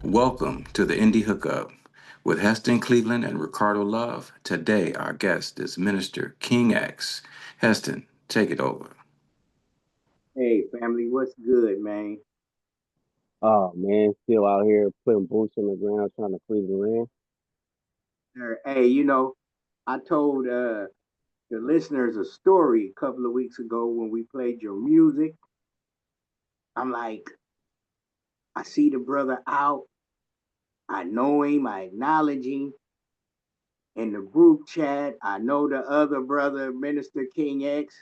Welcome to the Indy Hookup with Heston Cleveland and Ricardo Love. Today, our guest is Minister King X. Heston, take it over. Hey, family, what's good, man? Oh man, still out here putting boots on the ground trying to free the land. Hey, I told the listeners a story a couple of weeks ago when we played your music. I'm like, I see the brother out. I know him. I acknowledge him in the group chat. I know the other brother, Minister King X.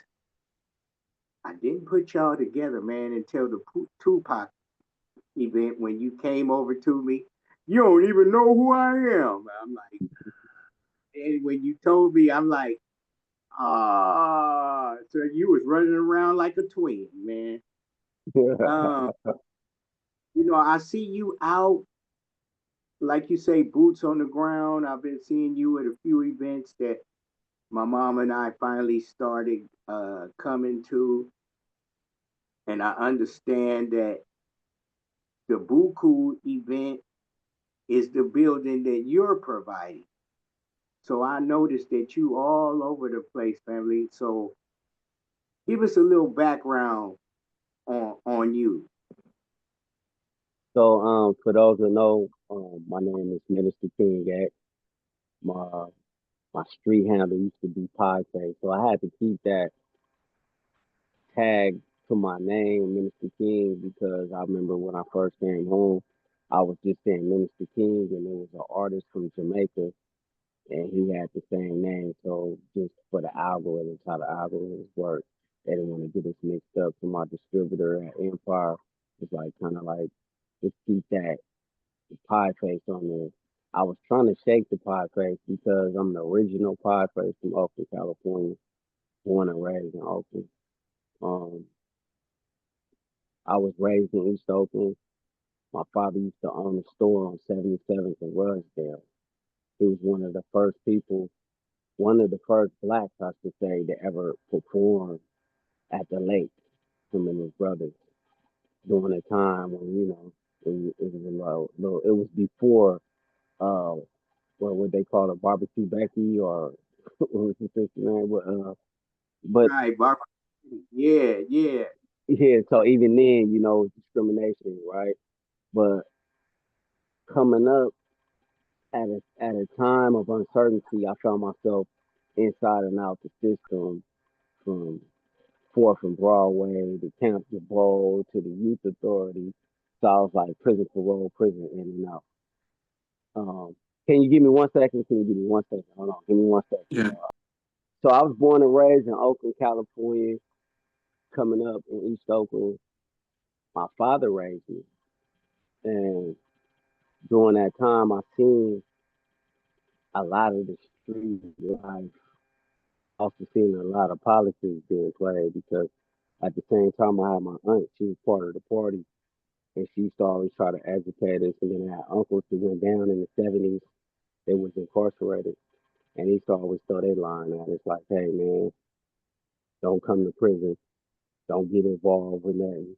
I didn't put y'all together, man, until the Tupac event when you came over to me. You don't even know who I am. I'm like, and when you told me, I'm like, so you was running around like a twin, man. Um, I see you out, like you say, boots on the ground. I've been seeing you at a few events that my mom and I finally started coming to, and I understand that the Buku event is the building that you're providing. So I noticed that you all over the place, family. So give us a little background on you. So for those who know, my name is Minister King X. My my street handle used to be Podcast, so I had to keep that tag to my name, Minister King, because I remember when I first came home, I was just saying Minister King, and there was an artist from Jamaica, and he had the same name. So just for the algorithms, how the algorithms work, they didn't want to get us mixed up. So my distributor at Empire was like kind of like just keep that pie face on there. I was trying to shake the pie face because I'm the original pie face from Oakland, California, born and raised in Oakland. Um, I was raised in East Oakland. My father used to own a store on 77th and Russdale. He was one of the first blacks, I should say, to ever perform at the lake, him and his brothers, during a time when, it was it was before, uh, what they call a barbecue Becky or what was the sister name? But Right, Barbara. Yeah, yeah. yeah, so even then, discrimination, right? But coming up at a time of uncertainty, I found myself inside and out the system from Fourth and Broadway, the Camp Bowl to the Youth Authority. So I was like prison parole, prison in and out. Um, can you give me 1 second? Can you give me 1 second? Hold on, give me 1 second. Yeah, So I was born and raised in Oakland, California, coming up in East Oakland. My father raised me, and during that time, I seen a lot of the street life. Also seen a lot of politics being played because at the same time, I had my aunt. She was part of the party, and she used to always try to agitate us. And then I had uncles who went down in the 70s. They was incarcerated, and he used to always throw their line at us like, "Hey, man, don't come to prison. Don't get involved with nothing."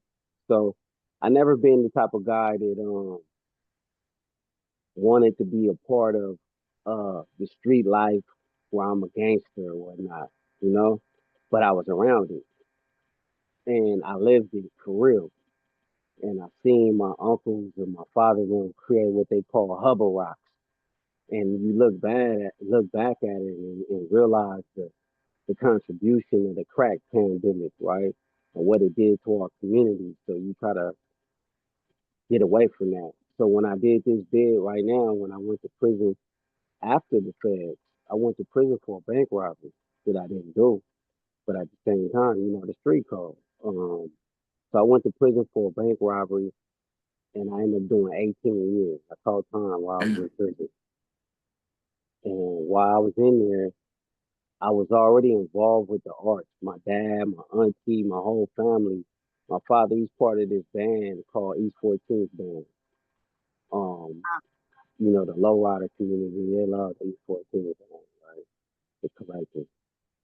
So I never been the type of guy that wanted to be a part of the street life where I'm a gangster or whatnot, you know. But I was around it and I lived it for real. And I seen my uncles and my father them create what they call hover rocks. And you look back at it and realize the contribution of the crack pandemic, right? And what it did to our community. So you try to get away from that. So when I did this bid right now, when I went to prison after the feds, I went to prison for a bank robbery that I didn't do. But at the same time, the street code. So I went to prison for a bank robbery and I ended up doing 18 years. I called time while I was in prison. And while I was in there, I was already involved with the arts. My dad, my auntie, my whole family. My father, he's part of this band called East 14th Band. Um, the lowrider community, they love East 14th Band, right? The collective.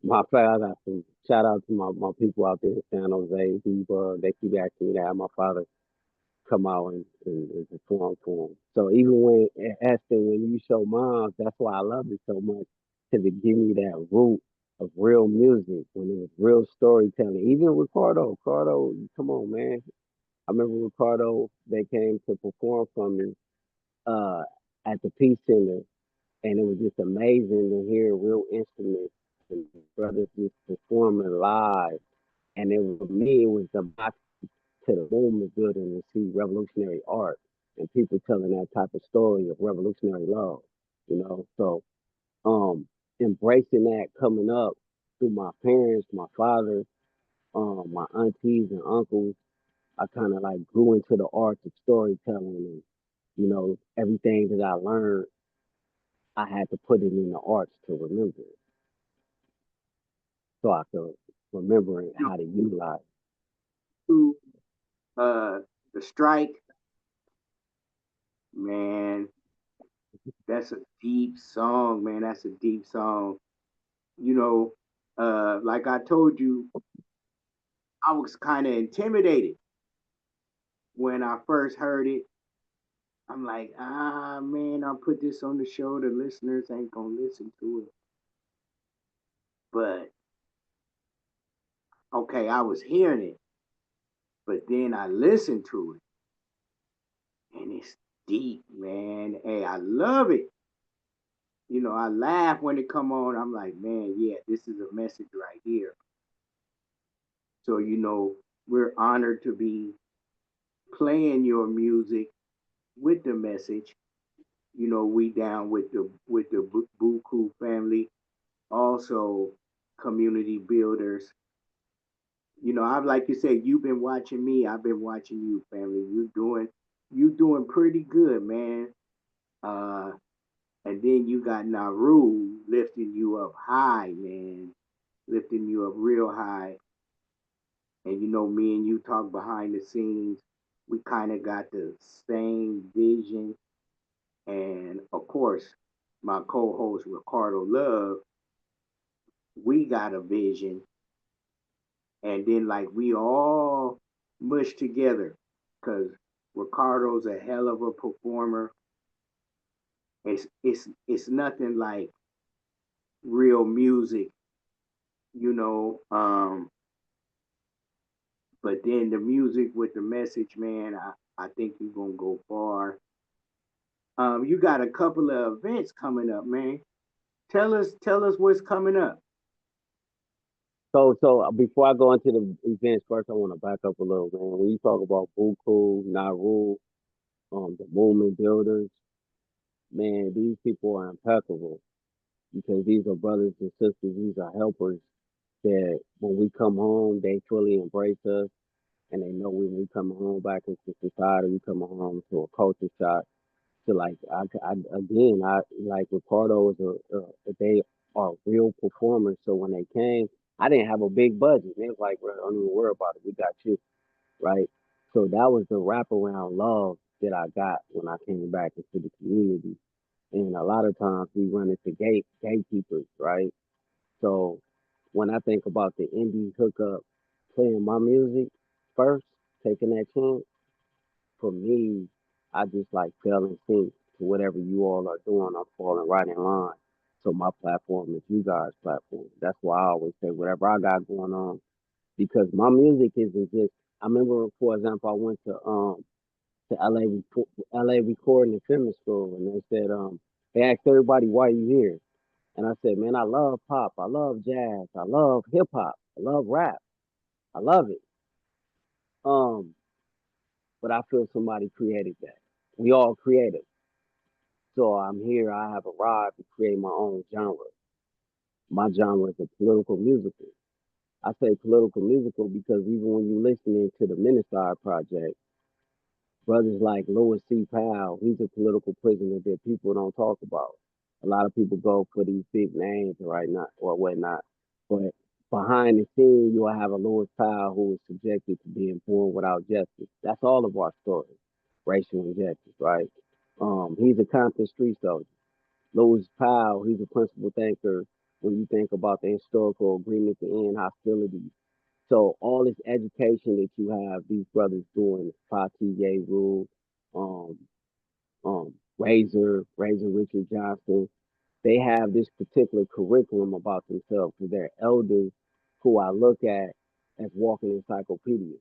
My fact, I got shout out to my people out there in San Jose who they keep asking me to have my father come out and perform for them. So even when Aston, when you show moms, that's why I love it so much because it give me that root of real music when it was real storytelling. Even Ricardo, come on, man. I remember Ricardo, they came to perform for me uh, at the Peace Center, and it was just amazing to hear real instruments and brothers just performing live. And it was for me, it was the box to the movement building and see revolutionary art and people telling that type of story of revolutionary love, you know. So embracing that coming up through my parents, my father, my aunties and uncles, I kind of like grew into the art of storytelling and everything that I learned, I had to put it in the arts to remember it, so I could remember it, You know, how to utilize it. to uh, the strike, man. That's a deep song, man. That's a deep song. You know, like I told you, I was kind of intimidated when I first heard it. I'm like, man, I'll put this on the show. The listeners ain't gonna listen to it. But okay, I was hearing it, but then I listened to it, and it's deep, man. Hey, I love it. I laugh when it come on. I'm like, man, yeah, this is a message right here. So we're honored to be playing your music with the message. We down with the Buku family, also community builders. I've like you said, you've been watching me. I've been watching you, family. You doing pretty good, man. Uh, and then you got Naru lifting you up high, man, lifting you up real high. And me and you talk behind the scenes. We kind of got the same vision. And of course, my co-host Ricardo Love, we got a vision. And then like we all mush together because Ricardo's a hell of a performer. It's nothing like real music, you know. But then the music with the message, man, I think you're gonna go far. You got a couple of events coming up, man. Tell us what's coming up. So before I go into the events, first I want to back up a little, man. When you talk about Buku, Naru, the movement builders, man, these people are impeccable because these are brothers and sisters. These are helpers that when we come home, they fully embrace us, and they know when we come home back into society, we come home to a culture shock. So like again, I like Ricardo is they are real performers. So when they came, I didn't have a big budget. They was like, "Bro, don't even worry about it. We got you." Right. So that was the wraparound love that I got when I came back into the community. And a lot of times we run into gatekeepers, right? So when I think about the indie hookup playing my music first, taking that chance, for me, I just like fell in sync to whatever you all are doing. I'm falling right in line. So my platform is you guys' platform. That's why I always say whatever I got going on, because my music isn't just. I remember, for example, I went to LA recording in film school, and they said they asked everybody why you here, and I said, man, I love pop, I love jazz, I love hip hop, I love rap, I love it. Um, but I feel somebody created that. We all creative. So I'm here. I have arrived to create my own genre. My genre is a political musical. I say political musical because even when you're listening to the Ministar Project, brothers like Louis C. Powell, he's a political prisoner that people don't talk about. A lot of people go for these big names right now or whatnot, but behind the scene, you'll have a Louis Powell who is subjected to being born without justice. That's all of our stories, racial injustice, right? He's a Compton street soldier. Louis Powell, he's a principal thinker when you think about the historical agreement to end hostilities. So all this education that you have, these brothers doing, Fatih Rule, um, Razor Richard Johnson, they have this particular curriculum about themselves because they're elders who I look at as walking encyclopedias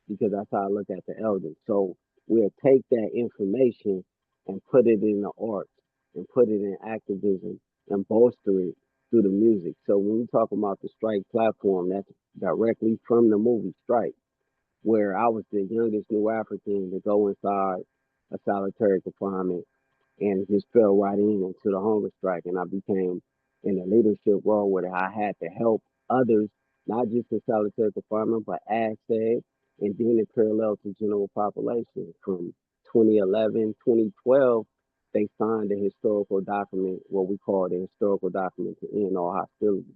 because that's how I look at the elders. So we'll take that information and put it in the arts and put it in activism and bolster it through the music. So when we talk about the Strike platform, that's directly from the movie Strike, where I was the youngest New African to go inside a solitary confinement and just fell right into the hunger strike. And I became in a leadership role where I had to help others, not just in solitary confinement, but ASEG, and then in parallel to general population. From 2011, 2012, they signed a historical document, what we call the historical document to end all hostility.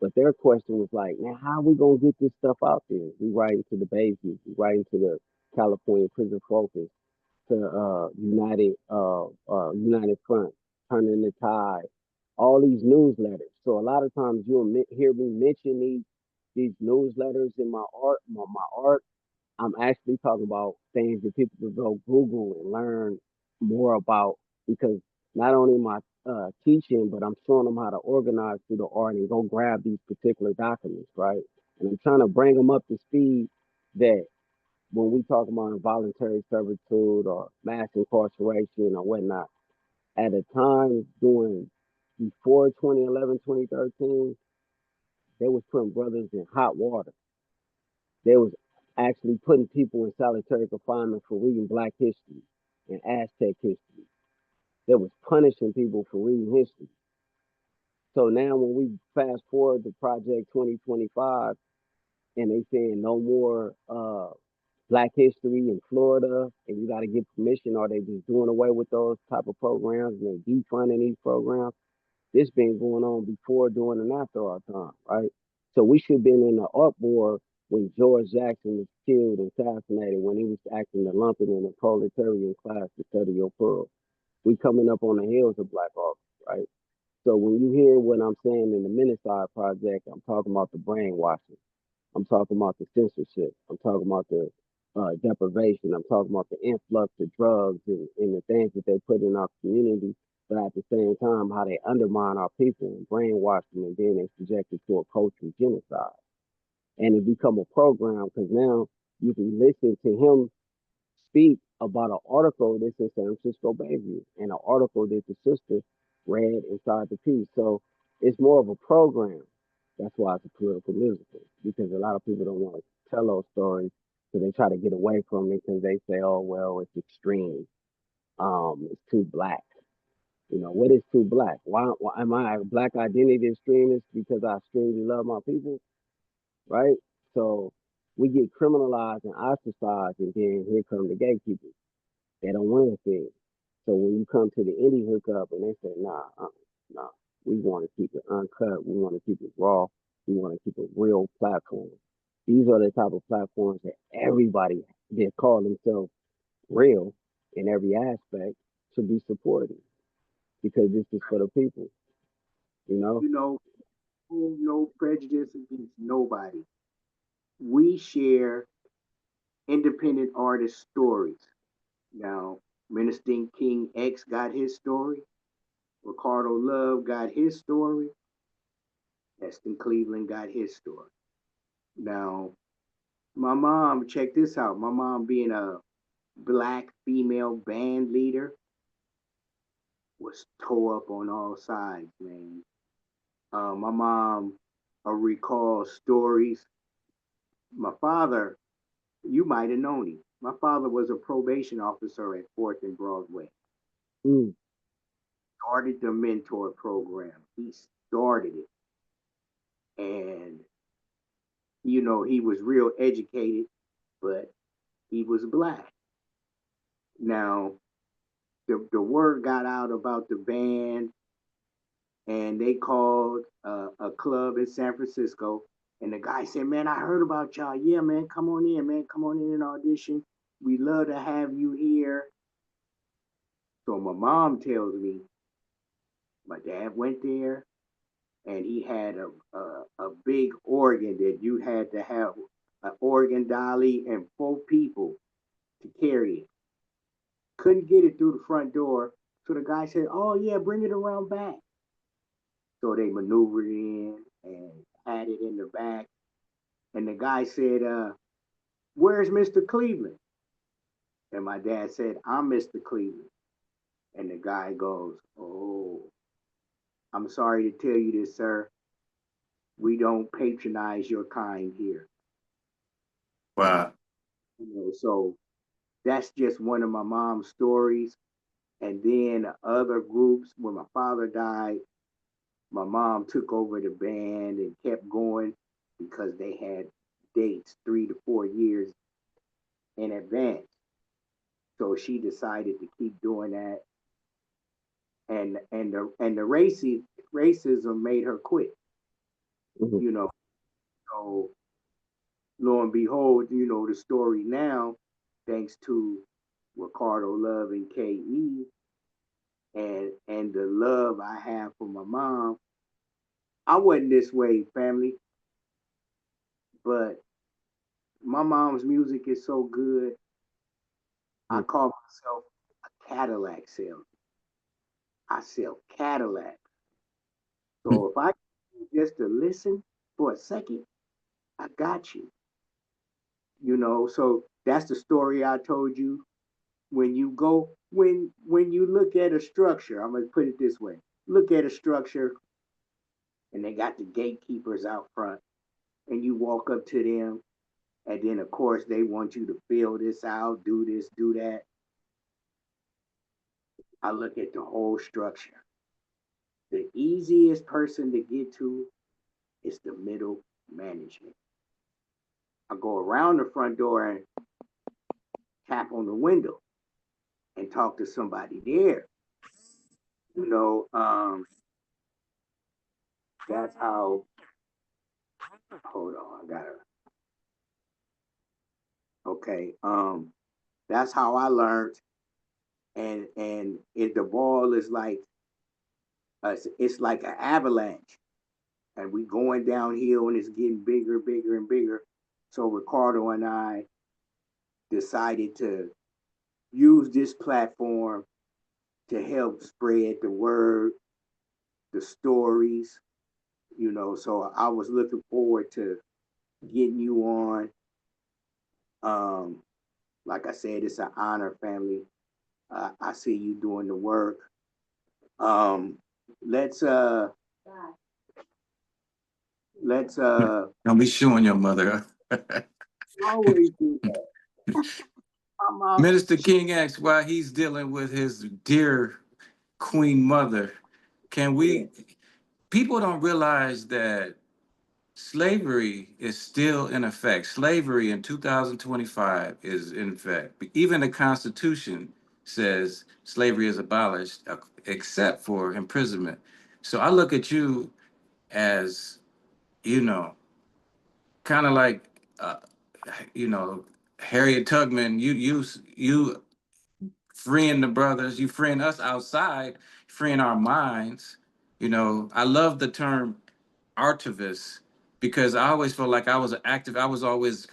But their question was like, man, how are we gonna get this stuff out there? We write into the bases, we write into the California Prison Focus, to United Front, Turning the Tide, all these newsletters. So a lot of times you'll hear me mention these newsletters in my art. I'm actually talking about things that people can go Google and learn more about because not only am I teaching, but I'm showing them how to organize through the art and go grab these particular documents, right? And I'm trying to bring them up to speed that when we talk about involuntary servitude or mass incarceration or whatnot, at a time during before 2011, 2013, they was putting brothers in hot water. They was actually putting people in solitary confinement for reading Black history and Aztec history. They was punishing people for reading history. So now when we fast forward to Project 2025 and they saying no more Black History in Florida, and you got to get permission, or they just doing away with those type of programs and they defunding these programs. This been going on before, during, and after our time, right? So we should have been in the uproar when George Jackson was killed and assassinated when he was acting the lumpen in the proletarian class to study your pearl. We coming up on the heels of Black Hawk, right? So when you hear what I'm saying in the Minneside Project, I'm talking about the brainwashing. I'm talking about the censorship. I'm talking about the deprivation. I'm talking about the influx of drugs and the things that they put in our community. But at the same time, how they undermine our people and brainwash them, and then they subject it to a cultural genocide. And it become a program because now you can listen to him speak about an article that's in San Francisco Bayview and an article that the sister read inside the piece. So it's more of a program. That's why it's a political musical because a lot of people don't want to tell those stories, so they try to get away from it because they say, "Oh well, it's extreme. It's too black." You know, what is too black? Why am I a black identity extremist because I extremely love my people, right? So we get criminalized and ostracized, and then here come the gatekeepers. They don't want anything. So when you come to the Indy Hookup and they say, nah, we want to keep it uncut. We want to keep it raw. We want to keep a real platform. These are the type of platforms that everybody that call themselves real in every aspect should be supporting because this is for the people, you know? You know, no prejudice against nobody. We share independent artist stories. Now, Minister King X got his story. Ricardo Love got his story. Heston Cleveland got his story. Now, my mom, check this out. My mom being a black female band leader was tore up on all sides, man. My mom recalls stories. My father, you might have known him. My father was a probation officer at 4th and Broadway. Mm, Started the mentor program. He started it. And, he was real educated, but he was black. Now, the word got out about the band, and they called a club in San Francisco. And the guy said, "Man, I heard about y'all. Yeah, man, come on in, man. Come on in and audition. We love to have you here." So my mom tells me my dad went there. and he had a big organ that you had to have an organ dolly and 4 people to carry it. Couldn't get it through the front door, so the guy said, "Oh yeah, bring it around back." So they maneuvered in and had it in the back. And the guy said, "Where's Mr. Cleveland?" And my dad said, "I'm Mr. Cleveland." And the guy goes, "Oh, I'm sorry to tell you this, sir. We don't patronize your kind here." Wow. So that's just one of my mom's stories. And then other groups, when my father died, my mom took over the band and kept going because they had dates 3 to 4 years in advance. So she decided to keep doing that, and the racism made her quit. Mhm. You know, so lo and behold, the story now, thanks to Ricardo Love and Ke, and the love I have for my mom. I wasn't this way, family, but my mom's music is so good. I Mhm. call myself a Cadillac salesman. I sell Cadillac. So if I just to listen for a second, I got you. So that's the story I told you. When you look at a structure, I'm gonna put it this way. Look at a structure and they got the gatekeepers out front, and you walk up to them, and then of course they want you to fill this out, do this, do that. I look at the whole structure. The easiest person to get to is the middle management. I go around the front door and tap on the window and talk to somebody there. You know, that's how. Hold on, I gotta. Okay, that's how I learned. And if the ball is like, it's like an avalanche, and we going downhill, and it's getting bigger, bigger, and bigger. So Ricardo and I decided to use this platform to help spread the word, the stories. So I was looking forward to getting you on. Um, like I said, it's an honor, family. I see you doing the work. Um, let's let's Don't be showing your mother. always do that. My mom, Minister King asks why he's dealing with his dear Queen Mother. Can yeah, we? People don't realize that slavery is still in effect. Slavery in 2025 is in effect. Even the Constitution says slavery is abolished, except for imprisonment. So I look at you as, you know, kind of like, uh, you know, Harriet Tubman. You freeing the brothers, you freeing us outside, freeing our minds. I love the term artivist because I always felt like I was an active. I was always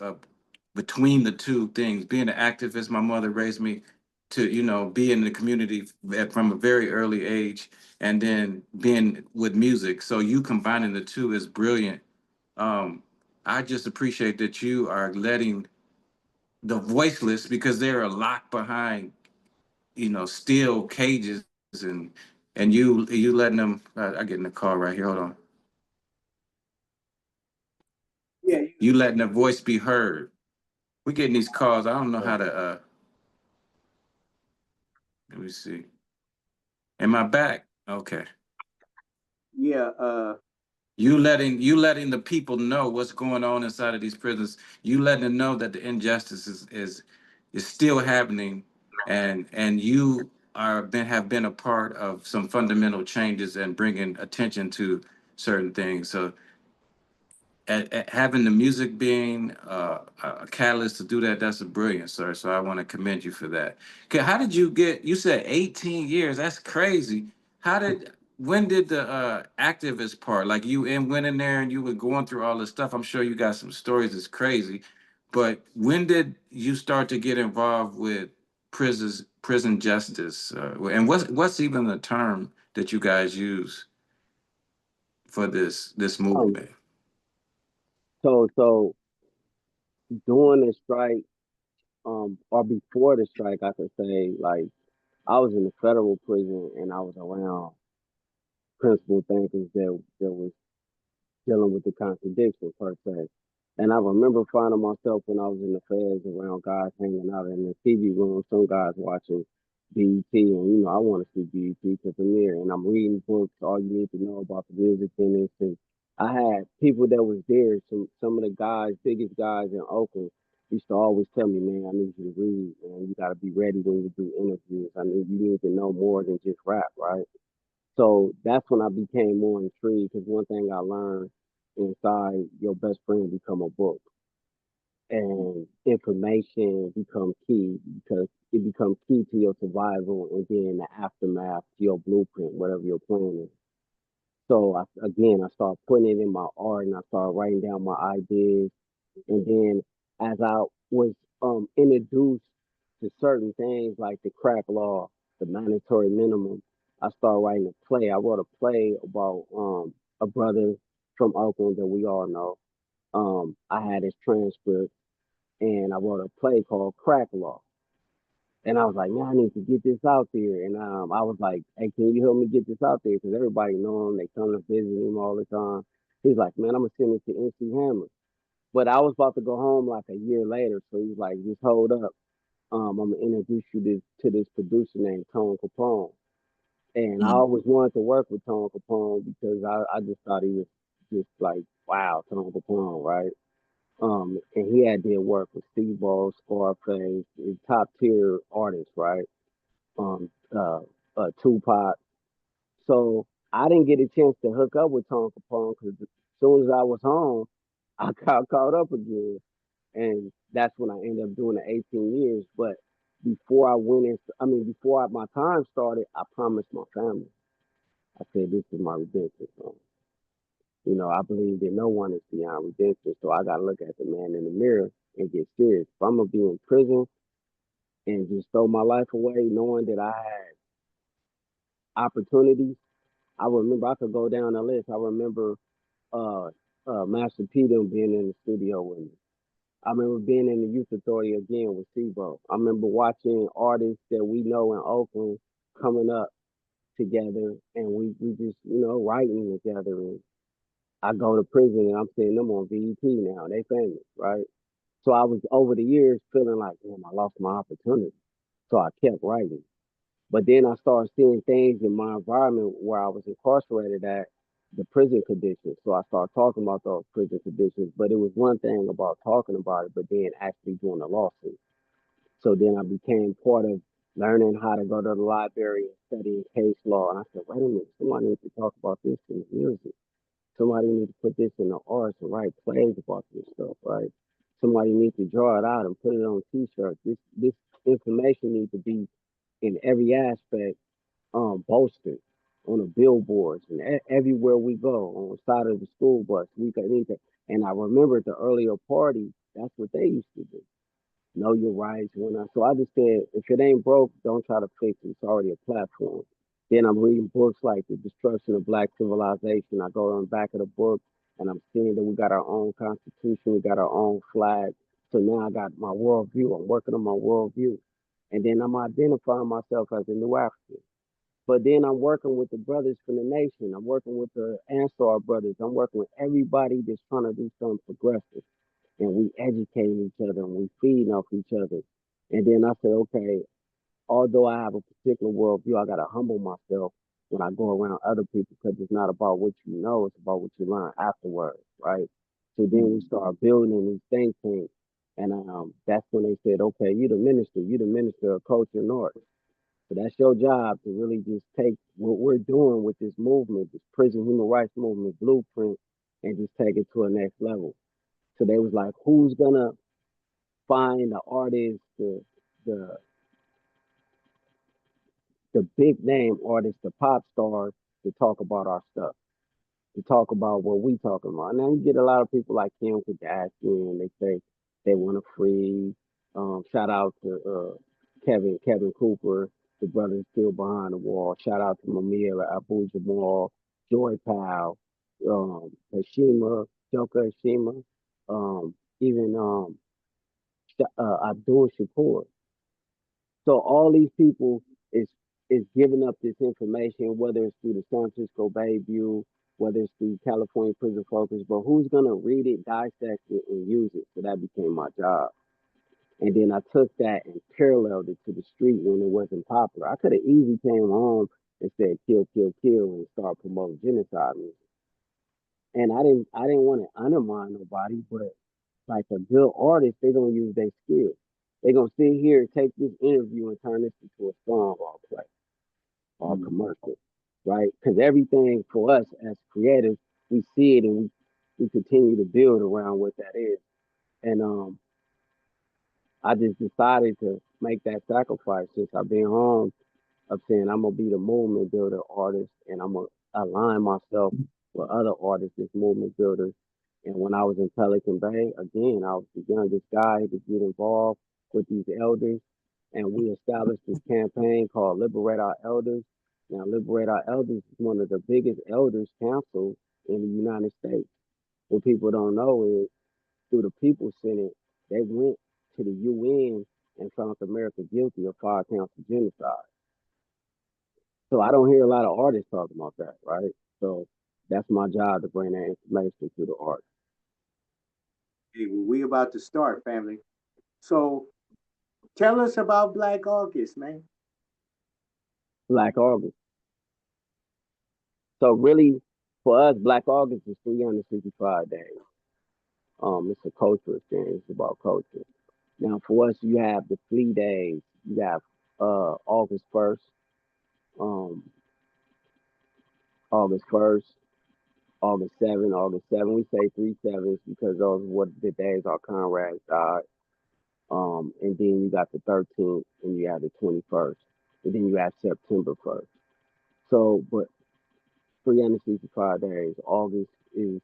between the two things. Being an activist, my mother raised me to, be in the community from a very early age, and then being with music. So you combining the two is brilliant. Um, I just appreciate that you are letting the voiceless, because they're locked behind, steel cages, and you letting them. I get in the car right here. Hold on. yeah, You letting their voice be heard. We getting these calls. I don't know how to. Let me see. Am I back? Okay. yeah. You letting the people know what's going on inside of these prisons. You letting them know that the injustice is still happening, and you have been a part of some fundamental changes and bringing attention to certain things. So having the music being a catalyst to do that, that's a brilliant, sir. So I want to commend you for that. Okay, how did you get? You said 18 years. That's crazy. How did? when did the activist part, like went in there and you were going through all this stuff? I'm sure you got some stories that's crazy, but when did you start to get involved with prison justice? And what's even the term that you guys use for this Um, movement? so during the strike, or before the strike, I could say like I was in the federal prison and I was around principal thinkers that was dealing with the contradiction per se. And I remember finding myself when I was in the feds around guys hanging out in the TV room, some guys watching BET, and I want to see BET to premiere, and I'm reading books, all you need to know about the music in this, and I had people that was there, some of the guys, biggest guys in Oakland, used to always tell me, man, I need you to read, man, you got to be ready when you do interviews. I mean, you need to know more than just rap, right? So that's when I became more intrigued because one thing I learned inside your best friend become a book and information become key because it becomes key to your survival and then the aftermath to your blueprint, whatever your plan is. So I started putting it in my art and I started writing down my ideas and then as I was introduced to certain things like the crack law, the mandatory minimum, I started writing a play. I wrote a play about a brother from Oakland that we all know. I had his transcript and I wrote a play called Crack Law. And I was like, man, I need to get this out there. And I was like, hey, can you help me get this out there? Because everybody know him. They come to visit him all the time. He's like, man, I'm going to send it to NC Hammer. But I was about to go home like a year later, so he's like, just hold up. I'm gonna introduce you to this producer named Tone Capone. And I always wanted to work with Tone Capone because I just thought he was just like, wow, Tone Capone, right? And he had did work with Steve Ball, Scarface, top tier artists, right? Um, uh, Tupac. So I didn't get a chance to hook up with Tone Capone because as soon as I was home, I got caught up again. And that's when I ended up doing the 18 years. But before I went in, before my time started, I promised my family. I said, this is my redemption song. I believe that no one is beyond redemption. So I got to look at the man in the mirror and get serious. If I'm going to be in prison and just throw my life away, knowing that I had opportunities, I remember I could go down the list. I remember uh, Master P them being in the studio with me. I remember being in the youth authority again with SIBO. I remember watching artists that we know in Oakland coming up together and we just, writing together. And I go to prison and I'm seeing them on BET now. They famous, right? So I was over the years feeling like, damn, I lost my opportunity. So I kept writing. But then I started seeing things in my environment where I was incarcerated at the prison conditions. So I started talking about those prison conditions. But it was one thing about talking about it, but then actually doing the lawsuit. So then I became part of learning how to go to the library and studying case law. And I said, wait a minute, somebody needs to talk about this in the music. Somebody needs to put this in the arts and write plays about this stuff, right? Somebody needs to draw it out and put it on t-shirts. This information needs to be in every aspect bolstered on the billboards and everywhere we go on the side of the school bus. We could need to. And I remember at the earlier party, that's what they used to do. Know your rights. So I just said, if it ain't broke, don't try to fix it. It's already a platform. Then I'm reading books like The Destruction of Black Civilization. I go on the back of the book and I'm seeing that we got our own constitution, we got our own flag. So now I got my worldview. I'm working on my worldview. And then I'm identifying myself as a new African. But then I'm working with the brothers from the nation. I'm working with the Ansar brothers. I'm working with everybody that's trying to do something progressive. And we educate each other and we feed off each other. And then I said, okay, although I have a particular worldview, I got to humble myself when I go around other people because it's not about what you know, it's about what you learn afterwards, right? So then we start building these think tanks. And that's when they said, okay, you're the minister of culture and arts. So that's your job to really just take what we're doing with this movement, this prison human rights movement blueprint, and just take it to a next level. So they was like, who's gonna find the artist, the the big name artists, the pop stars to talk about our stuff, to talk about what we talking about. Now you get a lot of people like Kim Kardashian. They say they want to free. Shout out to Kevin Cooper, the brother still behind the wall. Shout out to Mamiya Abu Jamal, Joy Powell, Hashima, Joker Hashima, even Abdul Shakur. So all these people is giving up this information, whether it's through the San Francisco Bay View, whether it's through California Prison Focus, but who's gonna read it, dissect it, and use it? So that became my job. And then I took that and paralleled it to the street when it wasn't popular. I could have easily came home and said kill, kill, kill, and start promoting genocide music. And I didn't want to undermine nobody, but like a good artist, they're gonna use their skill. They're gonna sit here, take this interview, and turn this into a song or play or commercial, right? Because everything for us as creatives, we see it and we continue to build around what that is. And I just decided to make that sacrifice since I've been home of saying I'm gonna be the movement builder artist and I'm gonna align myself with other artists as movement builders. And when I was in Pelican Bay, again, I was the youngest guy to get involved with these elders. And we established this campaign called Liberate Our Elders. Now, Liberate Our Elders is one of the biggest elders councils in the United States. What people don't know is through the People's Senate, they went to the UN and found America guilty of 5 counts of genocide. So I don't hear a lot of artists talking about that, right? So that's my job to bring that information to the art. Hey, well, we about to start, family. So tell us about Black August, man. Black August. So really, for us, Black August is 365 days. It's a cultural thing. It's about culture. Now, for us, you have the 3 days. You have August 1st, um, August 1st, August 7th. We say 3/7 because those were the days our comrades died. And then you got the 13th and you have the 21st. And then you have September 1st. So, but 365 days, August is,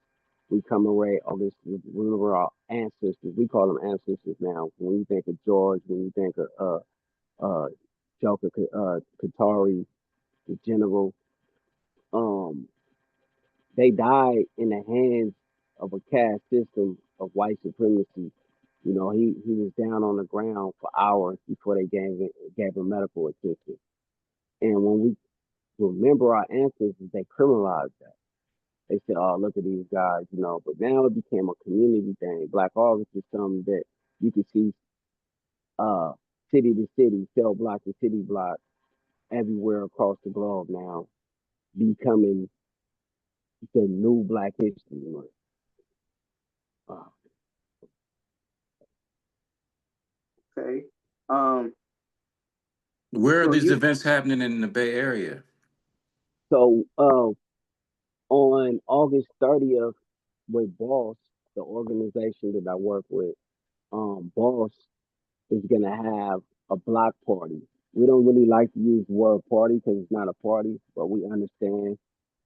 we commemorate August, we remember our ancestors. We call them ancestors now. When you think of George, when you think of Joker, Katari, the general, um, they died in the hands of a caste system of white supremacy. You know, he was down on the ground for hours before they gave him medical attention. And when we remember our ancestors, they criminalized that. They said, "Oh, look at these guys," you know. But now it became a community thing. Black August is something that you can see uh, city to city, cell block to city block, everywhere across the globe now, becoming the new Black History Month. Uh, Okay. Um, Where are so these you events happening in the Bay Area? so on August 30th, with Boss, the organization that I work with, Boss is gonna have a block party. We don't really like to use the word party because it's not a party, but we understand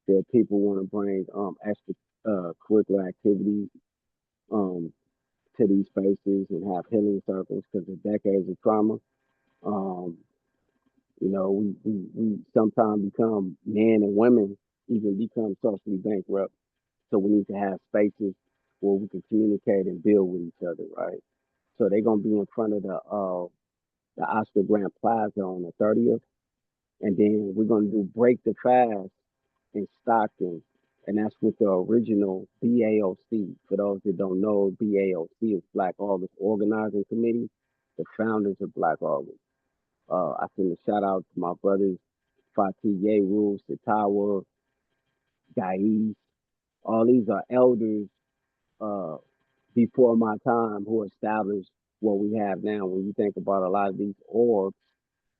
that people want to bring extra curricular activities um, to these spaces and have healing circles because of decades of trauma. Um, you know, we sometimes become men and women even become socially bankrupt. So we need to have spaces where we can communicate and build with each other, right? So they're gonna be in front of the Oscar Grant Plaza on the 30th, and then we're gonna do Break the Fast in Stockton, and that's with the original BAOC. For those that don't know, BAOC is Black August Organizing Committee, the founders of Black August. I send a shout out to my brothers Fatih Yeru, Sitawa, Gais. All these are elders uh, before my time who established what we have now. When you think about a lot of these orgs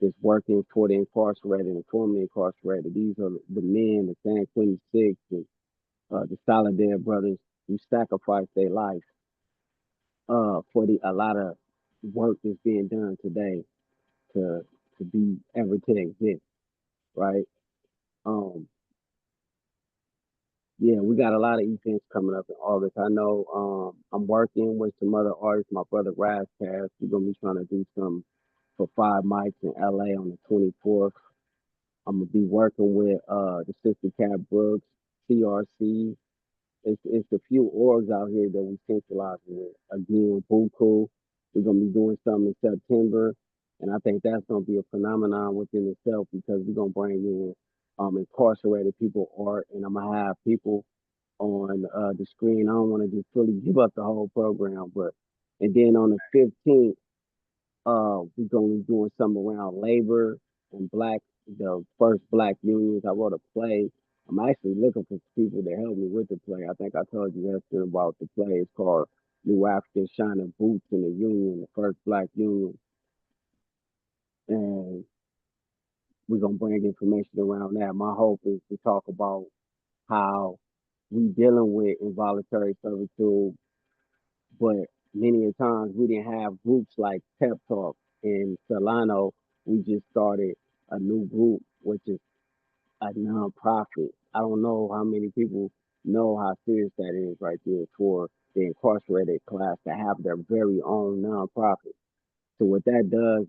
that's working for the incarcerated and formerly incarcerated, these are the men, the San Quentin Six, and the Solidaire brothers who sacrificed their life for the a lot of work that's being done today to be ever to exist, right? Um, Yeah, we got a lot of events coming up in August. I know I'm working with some other artists. My brother Razcast, we're gonna be trying to do some for five mics in LA on the 24th. I'm gonna be working with the Sister Cat Brooks, CRC. It's a few orgs out here that we centralize with. Again, Buku. We're gonna be doing something in September, and I think that's gonna be a phenomenon within itself because we're gonna bring in incarcerated people art, and I'm gonna have people on the screen. I don't want to just fully give up the whole program, but and then on the 15th, we're gonna be doing something around labor and the first black unions. I wrote a play. I'm actually looking for people to help me with the play. I think I told you yesterday about the play. It's called New African Shining Boots in the Union, the first black union, and we're gonna bring information around that. My hope is to talk about how we dealing with involuntary servitude, but many a times we didn't have groups like Pep Talk in Solano. We just started a new group, which is a nonprofit. I don't know how many people know how serious that is right there for the incarcerated class to have their very own nonprofit. So what that does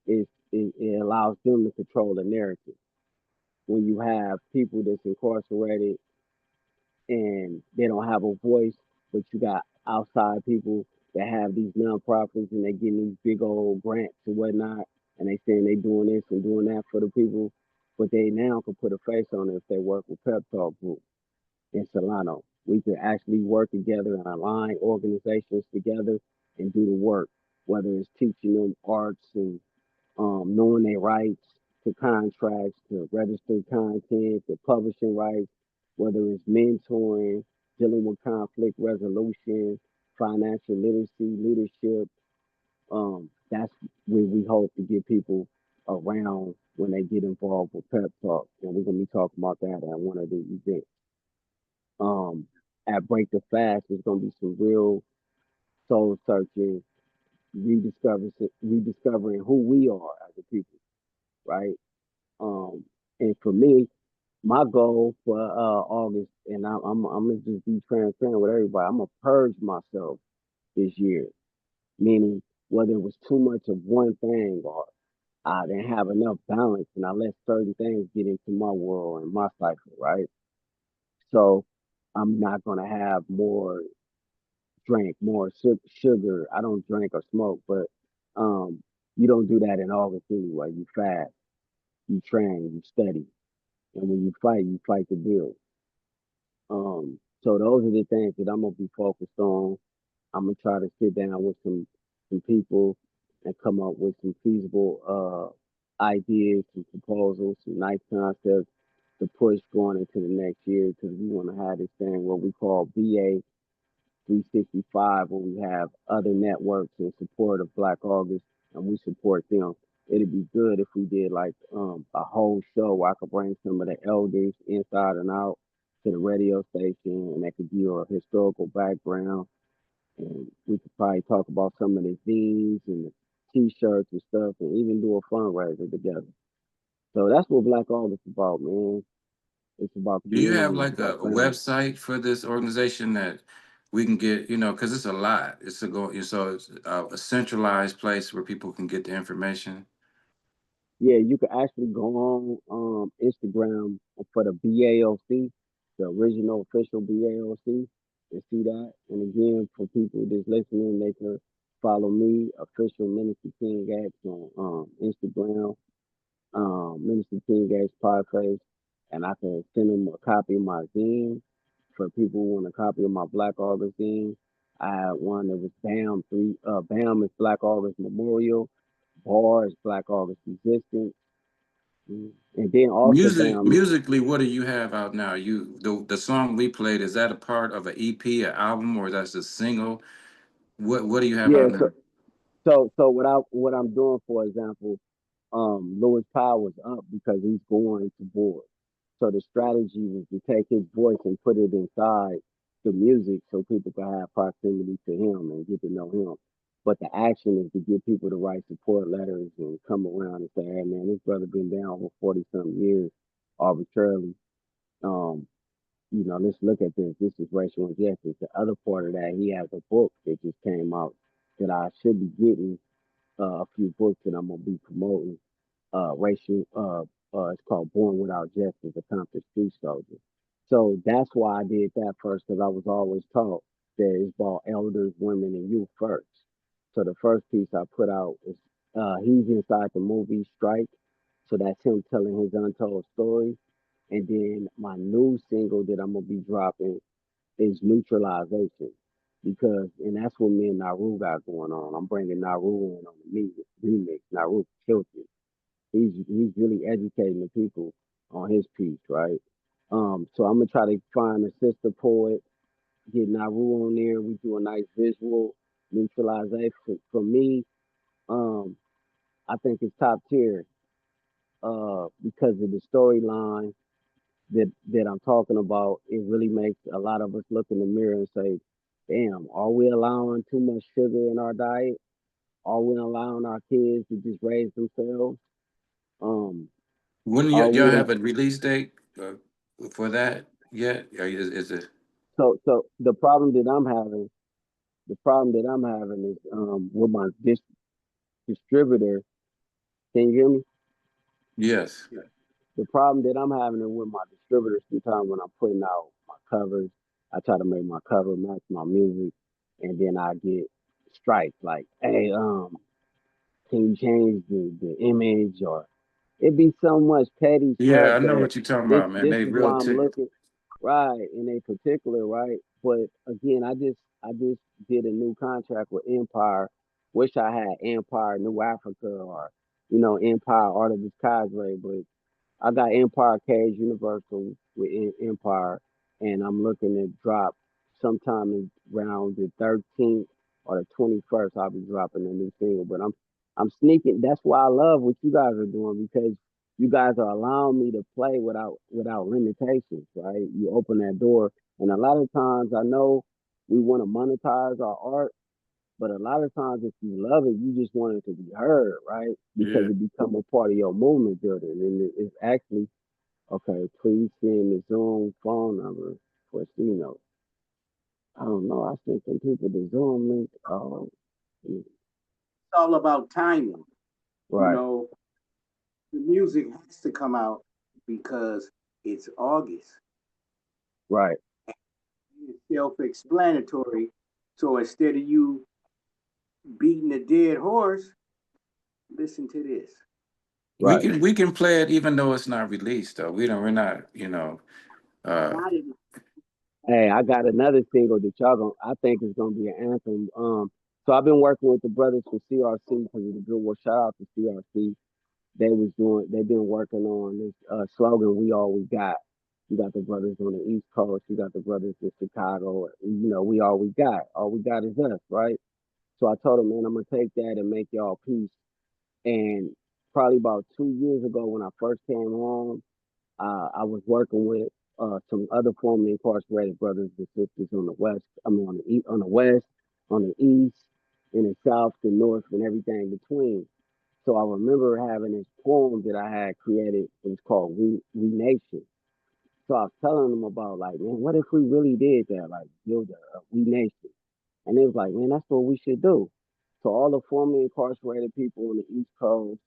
is it allows them to control the narrative. When you have people that's incarcerated and they don't have a voice, but you got outside people that have these nonprofits and they getting these big old grants and whatnot, and they saying they doing this and doing that for the people, but they now can put a face on it if they work with Pep Talk Group in Solano. We can actually work together and align organizations together and do the work, whether it's teaching them arts and knowing their rights to contracts, to registered content, to publishing rights, whether it's mentoring, dealing with conflict resolution, financial literacy, leadership. That's where we hope to get people around when they get involved with Pep Talk. And we're going to be talking about that at one of the events. Um, at Break the Fast, there's going to be some real soul searching, rediscovering who we are as a people, right? And for me, my goal for August, and I'm gonna just be transparent with everybody. I'm gonna purge myself this year, meaning whether it was too much of one thing or I didn't have enough balance, and I let certain things get into my world and my cycle, right? So I'm not gonna have more drink, more sugar. I don't drink or smoke, but um, you don't do that in August anyway. You fast, you train, you study, and when you fight to build. So those are the things that I'm gonna be focused on. I'm gonna try to sit down with some people and come up with some feasible ideas, some proposals, some nice concepts to push going into the next year because we want to have this thing what we call BA 365 where we have other networks in support of Black August and we support them. It'd be good if we did like a whole show where I could bring some of the elders inside and out to the radio station and they could give you a historical background and we could probably talk about some of the zines and the t-shirts and stuff and even do a fundraiser together. So that's what Black August is about, man. It's about Do you have community, it's like about a family. website for this organization that we can get, because it's a lot. So it's a centralized place where people can get the information. Yeah, you can actually go on Instagram for the BAOC, the original official BAOC, and see that. And again, for people that's listening, they can follow me, official Minister King X on Instagram, Minister King X podcast, and I can send them a copy of my zine for people who want a copy of my Black August zine. I had one that was BAM is Black August Memorial, Bar is Black August Resistance. And then also down, Musically, what do you have out now? The song we played, is that a part of an EP, an album, or that's a single? What do you have yeah. out now? So what I'm doing, for example, Lewis Powers up because he's going to board. So the strategy was to take his voice and put it inside the music so people can have proximity to him and get to know him. But the action is to get people to write support letters and come around and say, "Hey man, this brother been down for 40 something years arbitrarily. Um, let's look at this. This is racial injustice. The other part of that, he has a book that just came out that I should be getting a few books that I'm gonna be promoting. Racial. It's called Born Without Justice: A Compton Street Soldier. So that's why I did that first because I was always taught that it's about elders, women, and youth first. So the first piece I put out is he's inside the movie Strike. So that's him telling his untold story. And then my new single that I'm gonna be dropping is Neutralization. Because and that's what me and Naru got going on. I'm bringing Naru in on the remix. Naru killed it. He's really educating the people on his piece, right? So I'm gonna try to find a sister poet, get Naru on there. We do a nice visual neutralization. For me, um, I think it's top tier because of the storyline that I'm talking about. It really makes a lot of us look in the mirror and say, "Damn, are we allowing too much sugar in our diet? Are we allowing our kids to just raise themselves? Um, When are y'all we have a release date for that yet? Or is it? so the problem that I'm having is with my distributor. Can you hear me? Yes. The problem that I'm having is with my distributor. Sometimes when I'm putting out my covers, I try to make my cover match my music, and then I get strikes like, "Hey, can you change the image?" Or it be so much petty Yeah, stuff I know that what you're talking this about, man. this They is real why I'm tick. looking right in a particular right. But again, I just did a new contract with Empire. Wish I had Empire New Africa or Empire Art of the Cadre, but I got Empire Cage Universal with Empire, and I'm looking to drop sometime around the 13th or the 21st. I'll be dropping a new single, but I'm sneaking. That's why I love what you guys are doing because you guys are allowing me to play without limitations. Right? You open that door, and a lot of times I know we want to monetize our art, but a lot of times, if you love it, you just want it to be heard, right? Because Yeah. it become a part of your movement building, and it's actually okay. Please send the Zoom phone number for C-Note. I don't know. I sent some people the Zoom link. Oh, mm, It's all about timing. You right, know, the music has to come out because it's August. right, It's self-explanatory. So instead of you beating a dead horse, listen to this. right. We can play it even though it's not released though. We're not, uh Not in Hey, I got another single that y'all gonna. I think is gonna be an anthem. So I've been working with the brothers from CRC because of the good work. Shout out to CRC. They've been working on this slogan, "We all we got." You got the brothers on the East Coast, you got the brothers in Chicago. We all we got. All we got is us, right? So I told them, man, I'm gonna take that and make y'all peace. And probably about 2 years ago, when I first came home, I was working with some other formerly incarcerated brothers and sisters on the west. I mean, on the west, on the east, in the south, the north, and everything between. So I remember having this poem that I had created. It was called We Nation. So I was telling them about like, man, what if we really did that? Like build a We Nation. And it was like, man, that's what we should do. So all the formerly incarcerated people on the East Coast,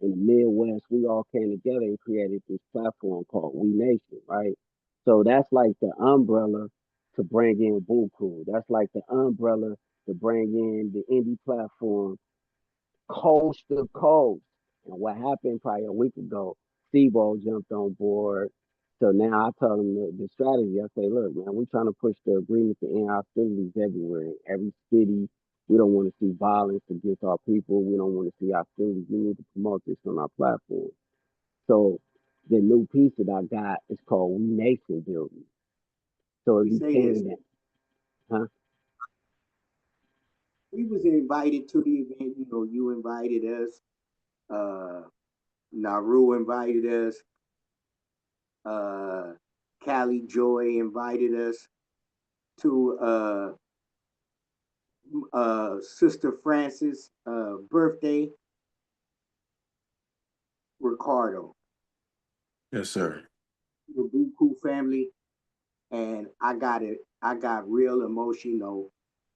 in the Midwest, we all came together and created this platform called We Nation, right? So that's like the umbrella to bring in Buku. That's like the umbrella to bring in the indie platform coast to coast. And what happened probably a week ago, Steve-O jumped on board. So now I tell them the strategy. I say, look, man, we're trying to push the agreement to end hostilities everywhere, in every city. We don't want to see violence against our people. We don't want to see hostilities. We need to promote this on our platform. So the new piece that I got is called We Nation Building. So it we say this. became that, huh? We was invited to the event. You invited us. Uh, Naru invited us. Uh, Cali Joy invited us to Sister Francis' birthday. Ricardo, yes, sir. the Buku family. and I got real emotional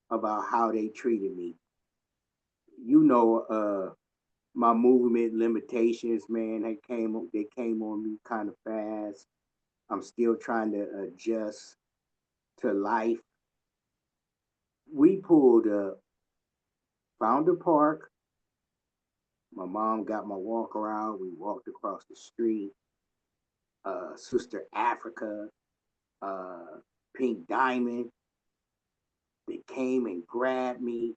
about how they treated me. You know, my movement limitations, man, they came on me kind of fast. I'm still trying to adjust to life. We pulled up, found a park. My mom got my walker out. We walked across the street. Sister Africa, uh, Pink Diamond, they came and grabbed me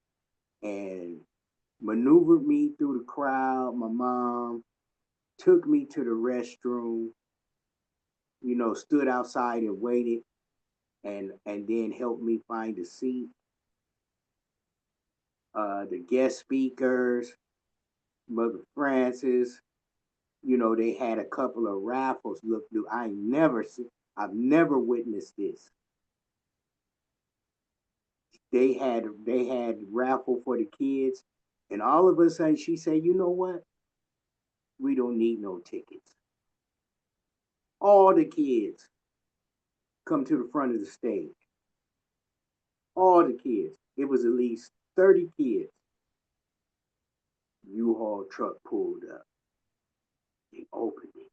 and maneuvered me through the crowd. My mom took me to the restroom, stood outside and waited and then helped me find a seat. The guest speakers, Mother Francis, they had a couple of raffles. Look, dude, I've never witnessed this. They had raffle for the kids, and all of a sudden she said, "You know what? We don't need no tickets. All the kids come to the front of the stage. All the kids. It was at least 30 kids. U-Haul truck pulled up. They opened it.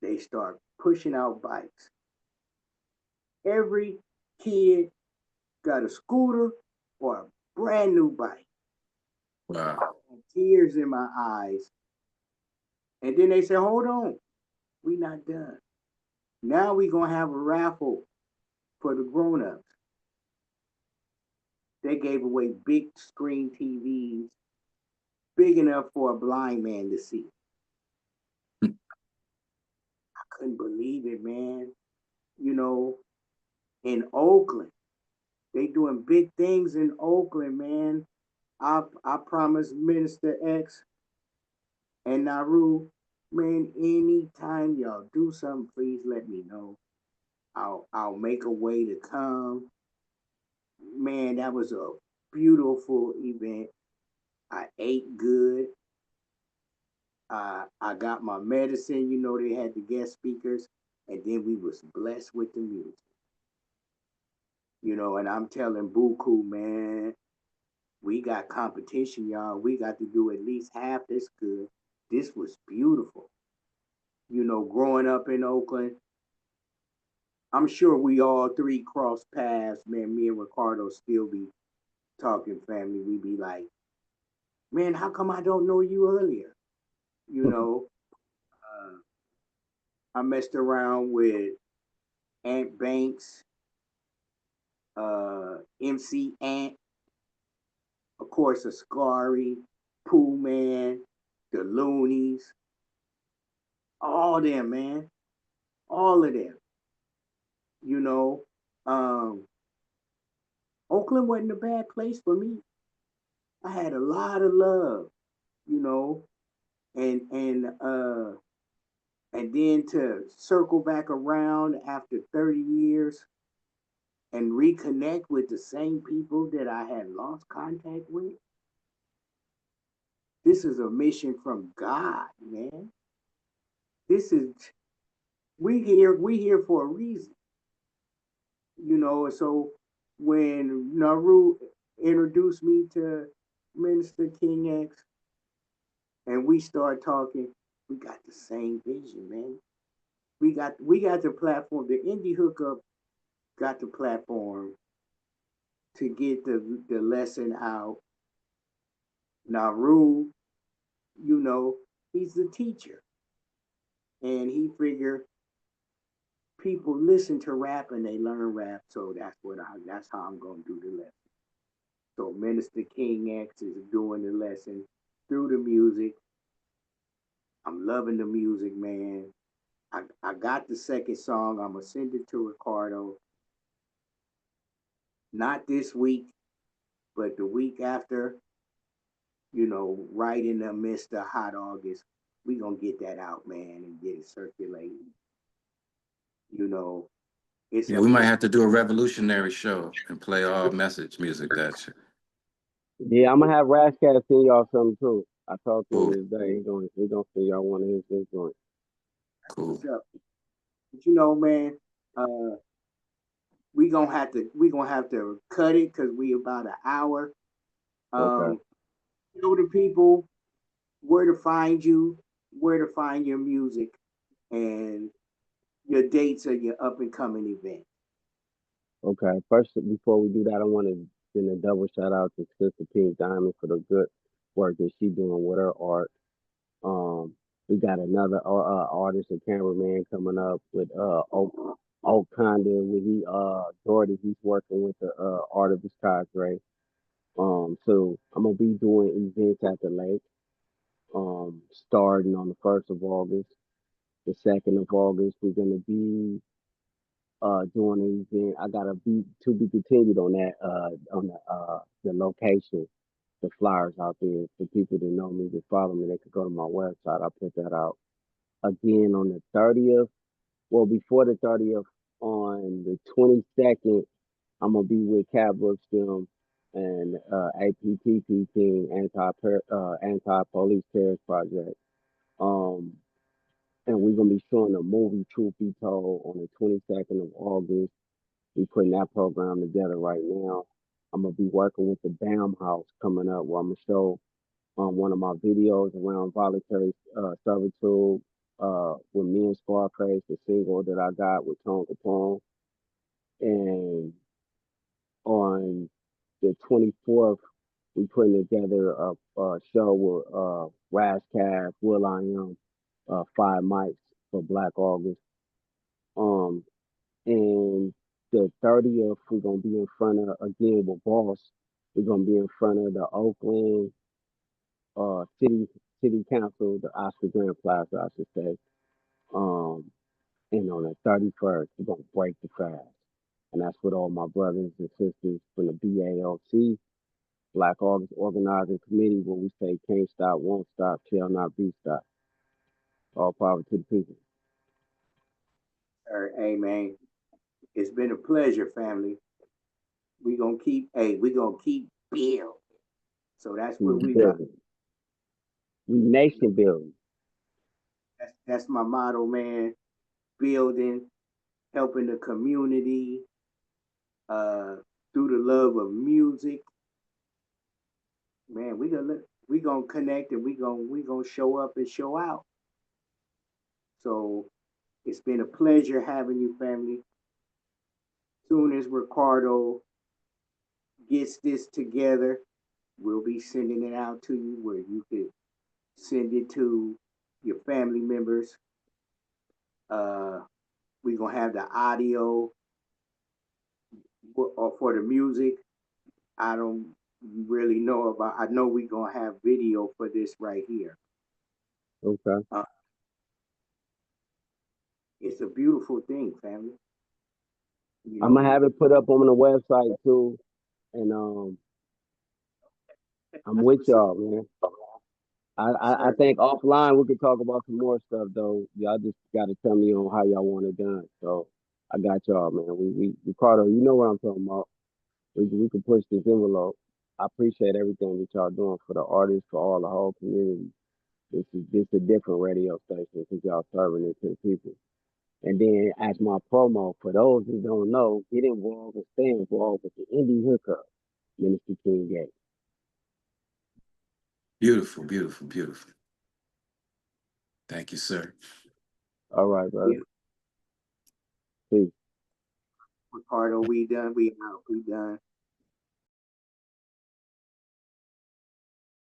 They start pushing out bikes. Every kid got a scooter or a brand new bike. Wow. Tears in my eyes. And then they said, hold on, we not done. Now we gonna have a raffle for the grown-ups. They gave away big screen TVs, big enough for a blind man to see. I couldn't believe it, man. You know, in Oakland, they doing big things in Oakland, man. I promised Minister X and Naru, man, anytime y'all do something, please let me know. I'll make a way to come. Man, that was a beautiful event. I ate good. I got my medicine. They had the guest speakers, and then we was blessed with the music. And I'm telling Buku, man, we got competition, y'all. We got to do at least half this good. This was beautiful. Growing up in Oakland, I'm sure we all three crossed paths, man. Me and Ricardo still be talking family. We be like, man, how come I don't know you earlier? You know, uh, I messed around with Ant Banks, MC Ant, of course, Ascari, Pooh Man, the Loonies, all them, man, all of them. You know, um, Oakland wasn't a bad place for me. I had a lot of love, you know, and and uh and then to circle back around after 30 years and reconnect with the same people that I had lost contact with. This is a mission from God, man. This is we here for a reason, so when Naru introduced me to Minister King X and we start talking, we got the same vision, man. We got the platform. The Indy Hookup got the platform to get the lesson out. Naru, you know, he's the teacher, and he figured people listen to rap and they learn rap, so that's how I'm gonna do the lesson. So Minister King X is doing the lesson through the music. I'm loving the music, man. I got the second song. I'm gonna send it to Ricardo. Not this week, but the week after. Right in the midst of hot August, we gonna get that out, man, and get it circulating. You know, it's Yeah, we might important. have to do a revolutionary show and play all message music. That's Yeah, I'm gonna have Rascal send y'all something too. I talked to him cool. today. He gonna send y'all one of his joints. That's Cool. what's up. But man, Uh, we gonna have to cut it because we about an hour. Okay. Um, Show the people where to find you, where to find your music, and your dates of your up and coming event. Okay. First, before we do that, I want to send a double shout out to Sister Pink Diamond for the good work that she doing with her art. Um, we got another artist and cameraman coming up with Oak Condon with Jordy. He's working with the art of his cadre. So I'm gonna be doing events at the lake. Starting on the 1st of August. The 2nd of August, we're gonna be doing an event. I got a be to be continued on the location, the flyers out there for people that know me, that follow me. They could go to my website. I put that out again on the 30th. Well, before the 30th, on the 22nd, I'm gonna be with Cat Brooks Film and APTP team, anti police terrorist project. Um, and we're gonna be showing a movie, Truth Be Told, on the 22nd of August. We putting that program together right now. I'm gonna be working with the BAM House coming up, where I'm gonna show one of my videos around voluntary servitude with me and Scarface, the single that I got with Tone Capone. And on the 24th, we putting together a show with Raz Cav, Will I Am, Five Mics for Black August. Um, and the 30th, we're gonna be in front of again with Boss. We're gonna be in front of the Oakland city council, the Oscar Grant Plaza, I should say. Um, and on the 31st, we're gonna break the fast, and that's with all my brothers and sisters from the BALC, Black August Organizing Committee, where we say can't stop, won't stop, shall not be stopped. All power to the people. Hey man, it's been a pleasure, family. We gonna keep building. So that's what We we got. building. We nation building. That's my motto, man. Building, helping the community, uh, through the love of music. Man, we gonna connect and we gonna show up and show out. So it's been a pleasure having you, family. Soon as Ricardo gets this together, we'll be sending it out to you where you could send it to your family members. Uh, we're gonna have the audio for the music. I don't really know about. I know we're gonna have video for this right here. Okay. Uh, it's a beautiful thing, family. You I'm gonna know, have it put up on the website too, and I'm that's with what's up, y'all, man. I sir. think offline we could talk about some more stuff though. Y'all just gotta tell me on how y'all want it done. So I got y'all, man. We Ricardo, you know what I'm talking about. We can push this envelope. I appreciate everything that y'all doing for the artists, for all the whole community. This a different radio station because y'all serving it to the people. And then as my promo, for those who don't know, get involved and stay involved with the Indy Hookup, Minister King Gate. Beautiful, beautiful, beautiful. Thank you, sir. All right, brother. Yeah, Peace. Ricardo, we done. We out. We done.